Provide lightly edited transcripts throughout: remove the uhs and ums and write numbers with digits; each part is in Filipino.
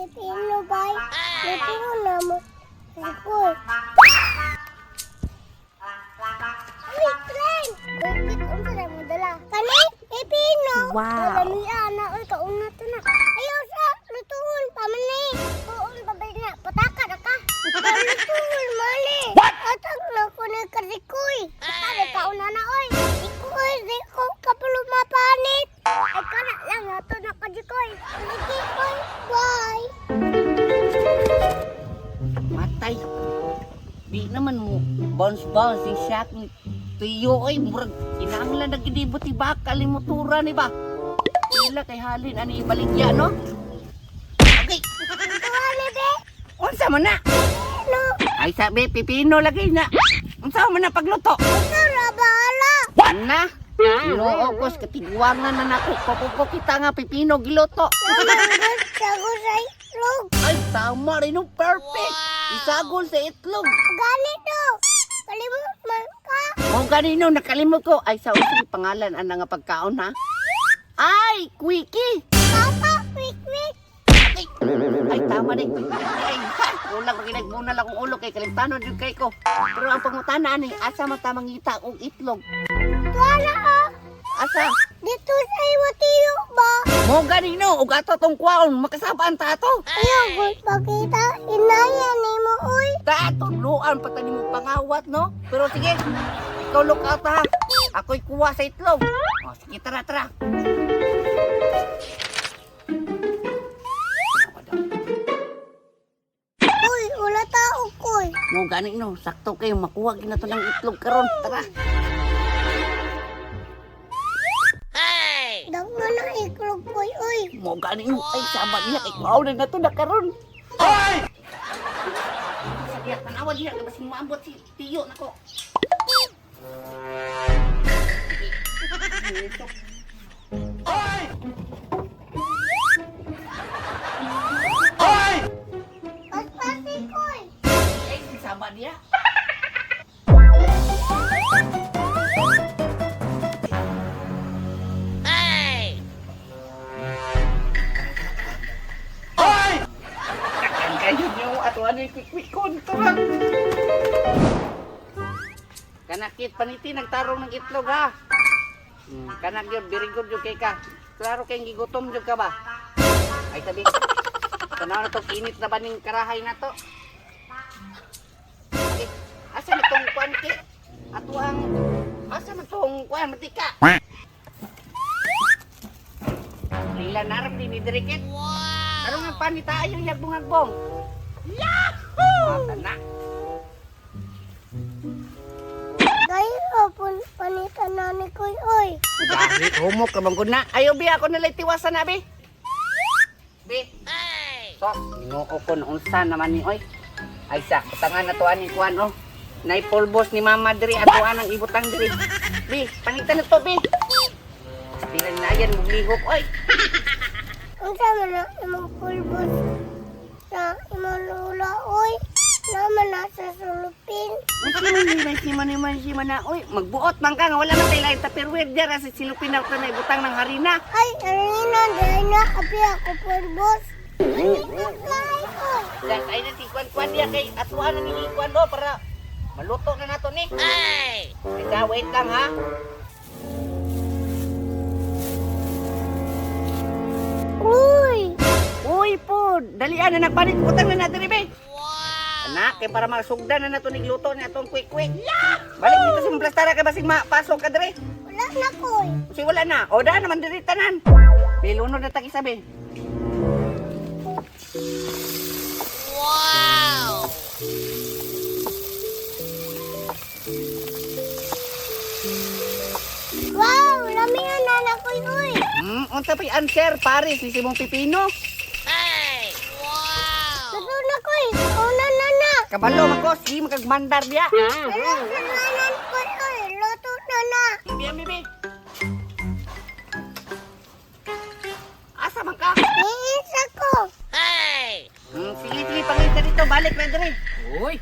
pipino bay. Pipino na mo. Sikoy. Uy, friend! Bakit unsa na mo dala? Kani? Pipino! Wow. Dami ana, uy, kauna to na. Ayaw sa, lutuhon, pamani. Tuon, babay na, pataka na ka. Lutuhon, mali. Atag na ko ni Karikoy. Pataka kauna na, oy. Ikoy, di ko kapulumapanit. Ay, kana lang, ato na Karikoy. Sige, oy, bye. Matay. Di naman mo bounce si Shaq ni Tiyo oy murag kinahanglan na gid buti bakal ni motora ni ba. Pila kay halin ani baligya no? Okay. Tuwali, be. Unsa man na? No. Ay sabi pipino lagi na. Unsa man na pagluto? Tara, bahala. Na. Ginoo ko sa katiguangan na nako papupo kita nga pipino giluto. Namanggod sago sa itlog. Ay tama rin no perfect. Isagol sa itlog. Ganito. Kalimut man ka. Mo ganino nakalimot ko ay sa unsang pangalan ana nga pagkaon ha? Ay, Quickie. Papa, quick, quick. Ay, tama din. Ay, ulang paginagmuna lang kong ulo kay kalimtanon din kay ko. Pero ang pangutana ni, asa matamang ngita og itlog? Tuwala ah. Asa? Dito sa iwatiyo ba? Mo ganino, ug ato tong kwaon, makasabaan ta ato. Ayaw, good pakita. Inaya ni mo, uy. Tato, luan pa tani mo pangawat, no? Pero sige, ikaw look out ha. Ako'y kuha sa itlog. O, sige, tara, tara. Uy, wala tao, koy. Mo ganino, sakto kayo makuha gina to ng itlog karon. Tara. Dagna na iklog, koy, uy. Mo ganino, ay sama niya kay kwaon na to na karon. Ay! Sige, tanawa diha kay basing maambot si Tiyo nako. Ay! Ay! Paspasi, koy. Ay, sama dia. Ay! Kakan kayo niyo atuan ni quick kontra. Kanakit paniti nagtarong ng itlog ha. Kanak yun, very good yun kay ka. Klaro kayong gigutom yun ka ba? Ay sabi, tanaw na to, init na ba ning karahay na to? Okay. Asa na tong kuan ki? Atuang, asa na tong kuan, matika? Lila narap din ni Dirikit. Wow! Karong ang panita yung yagbong-agbong. Yahoo! Tana. Dahil pun panitan na ni koy, uy. Dahil humok ka bang na? Ayaw bi ako nalay tiwasan na bi. Bi. So, ginoo ko na unsa naman ni oy. Ay sa, butangan na to ani kuan oh. Naipulbos ni mama diri atuan ang ibutang diri. Bi, panitan na to bi. Pila na yan muglihok oy. Unsa man na imong pulbos sa imong lula, uy. Naman na sa sulupin. Si man na oy. Magbuot man ka nga wala man tay lain tupperware dira sa silupin na na ibutang ng harina. Ay, arina, dahil na kapi ako pulbos. Guys, ay na si kuan dia kay atuan na ni kuan do para maluto na nato ni. Ay! Ika, wait lang ha. Uy! Uy po, dalian na nagpanit butang na natin be. Anak, kay para masugdan na nato nigluto na atong quick. Balik dito sa plastara kay basig mapasok ka dire. Wala na, koy. Si wala na. O da naman diri tanan. Bilunod na tagi sabi. Wow! Wow, lami nga na koy, uy. Unsa pa'y answer, Paris, ni Simong Pipino? Luto na, koy. Una na. Kabalo ako, si magagmandar dia. Wala sa koy, uy. Luto na. Bibi, bibi. Asa man ka? Iisa ko. Sige, pangita dito, balik na dire. Uy!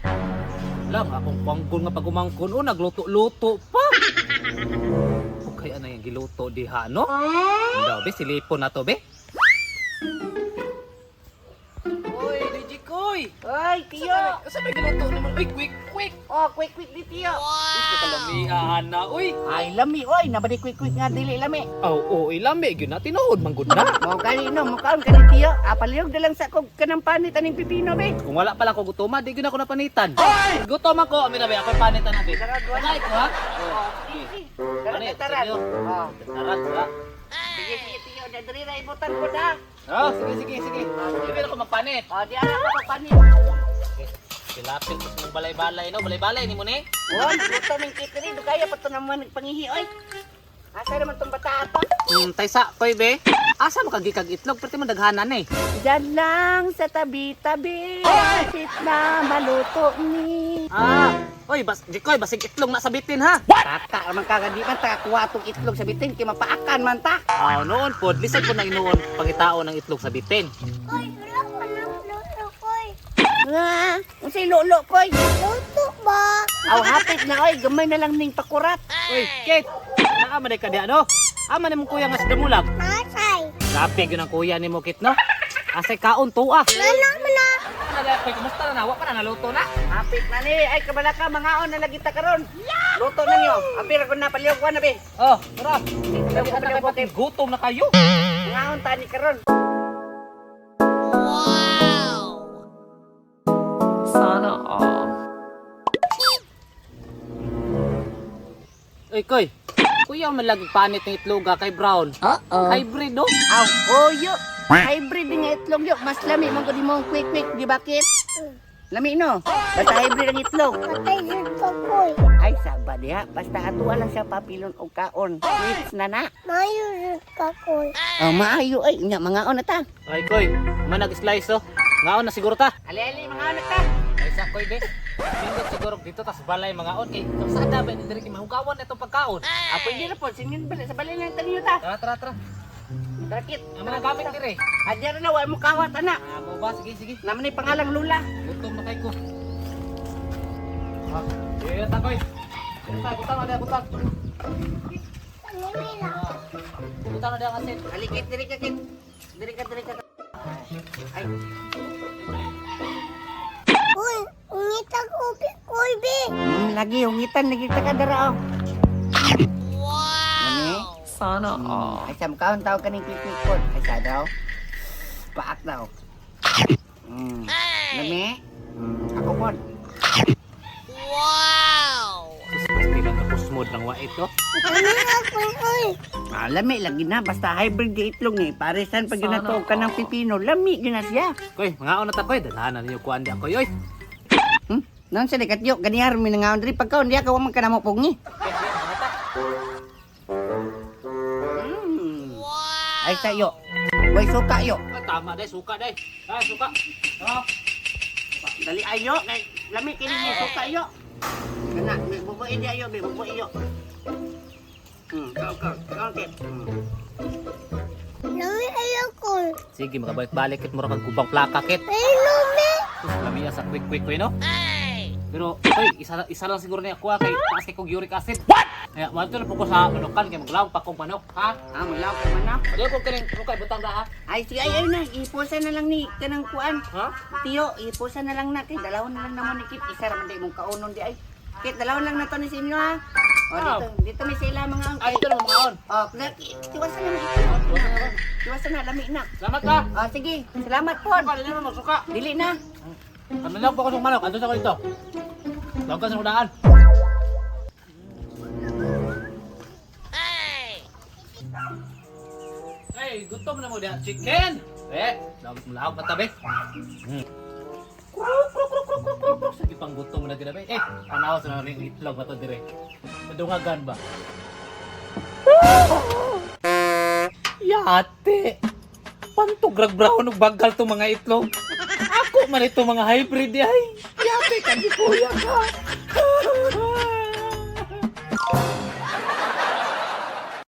Lang, akong pangkon nga pagumangkon o, nagluto-luto pa. Okay, ano yung giluto diha, no? Daw, be, silipon na to, be. Uy! Oy, tiyo. Asa may giluto naman? Uy, quick, quick! Oh, quick di tiyo. Uy, kalamihan na, uy! Ay, lami, oy. Nabadi quick nga dili lami. Oh, ilami, yun na, tinuod, manggod na. Mo kanino, mo kaon ka ni tiyo. Apaliyog na lang sa kog kanang panit aning pipino, be. Kung wala pala ko gutoma, di yun ako napanitan. Gutom ako, amin na ba, ako panitan na, be. Sakay ko, ha? Panit, Taran. sige, Oh. Tarat, ha? Sige, tiyo. Dadri ra ibutan ko na. Oh, sige. Hindi na ako magpanit. Oh, di ana ko panit. Silapit ko sa balay-balay, no? Balay-balay, ni mo, ne? Oy, luto ng kitri. Dugaya pa to naman nagpangihi, oy. Asa naman tong bata ato? Taysa, koy, be. Asa mo kagikag itlog, pwede mo daghanan, eh. Diyan lang sa tabi-tabi. Kapit na maluto ni. Oy, Jikoy, basig itlog na sabitin, ha? Taka man kagadi man takakuha tong itlog sa bitin kay mapaakan man ta. Noon po, lisod po na inuon pangitao ng itlog sa bitin. Koy, wala ka na luto, koy. Nga, unsay lolo koy. Luto ba? Aw hapit na oy, gamay na lang ning pakurat. Oy, Kate, naama na ka di ano? Ama ni mong kuya nga sa damulag. Nasay. Grabe yun ang kuya ni mo, Kate, no? Asay kaon to, ah. Nana mo na. Koy, kumusta na? Wa pa na naluto na. Hapit na ni, ay kabala ka mangaon na lagi ta karon. Luto na niyo. Apir ko na palihog ko na be. Oh, tara. Palihog ko palihog ko kay Gutom na kayo. mangaon ta ni karon. Sana all. Oy, Koy. Kuya man lagi panit ng itlog kay Brown. Hybrid, no? Aw, oyo. Hybrid nga itlog yo, mas lami man ko di mo quick di bakit? Lami no. Basta hybrid ang itlog. Patay jud ka, koy. Ay saba diha, basta atuwa lang siya papilon og kaon. Sweets na na. Mayo jud ka, koy. Oh, maayo ay nya mangaon na ta. Ay, Koy. Manag slice, oh. Ngaon na siguro ta. Ali mangaon na ta. Ay, sa Koy, be. Pindot siguro dito, tas balay mga on. Kay, sa dabe, hindi rin mahugawan itong pagkaon. Apo hindi na po, sinin balik sa balay lang taniyo ta. Tara. Dakit. Ang mga gamit dire. Adya na wa mo kawat ana. Mo ba? Sige. Naman ni pangalang Lula. Gutom na kay ko. Iya, ta Koy. Butang ada, butang. Ano nila? Butang ada ang asin. Alikit diri ka kit. Diri ka. Ay, Koy, ungitag upi, koy, be. lagi hungitan lagi ta ka dara. Wow. Sana all. Ay sa mukhaon tao kaning quick pod. Ay sa daw. Paak daw. Lami. Ako pod. Pasti lang tapos mood ng wait, no? Ano nga, koy? Lami lagi na basta hybrid di itlog ni. Parisan pag ginatuog ka ng pipino, lami gina siya. Koy, mga on na ta Koy. Danahan niyo kuan di ako, yoy. Nan sa dekat yo ganiyar mi nangaon diri pagkaon diya ka wa man ka namo pugni. Ay sayo. Way suka yo. Tama dai, suka dai. Suka. Oh. Dali ayo kay lami kini ni suka yo. Kana bubuin di ayo be bubuin yo. Kau kit. Lami ayaw, koy. Sige, makabalik-balik kit mo ra kang kubang plaka kit. Ay, lumi. Sus, lamiya sa quick koy, no? Pero, oy, isa lang siguro niya kuha kay taas kay kong uric acid. What? Kaya, mato na po ko sa manukan kay maglaw pa kong manok, ha? Maglaw ka man na. Adiyo ko kining rukay butang da, ha? Ay sige ay na ipusa na lang ni kanang kuan. Ha? Tiyo, ipusa na lang natin. Dalawon na lang naman ni Kip. Isa ra man di mong kaunon di ay. Kit dalawon lang na to ni sinyo ha. O dito may sila mga Ay, ito na mga on. Oh, tiwasan na ito. Tiwasan na lami na. Salamat ka. Oh, sige. Salamat po. Suka, dili mo magsuka. Dili na. Kami lang po ko sa manok. Andun sa ko dito. Lawag ka sa udaan. Hey, gutom na mo diha. Chicken! Lawag matabi. Kruk. Sige pang gutom mo na ginabi. Panawas na namin yung itlog na to dire. Madungagan ba? Yate! Pantograg brown ug bagal to mga itlog. Ako man ito mga hybrid ay. Yate ka di kuya ka.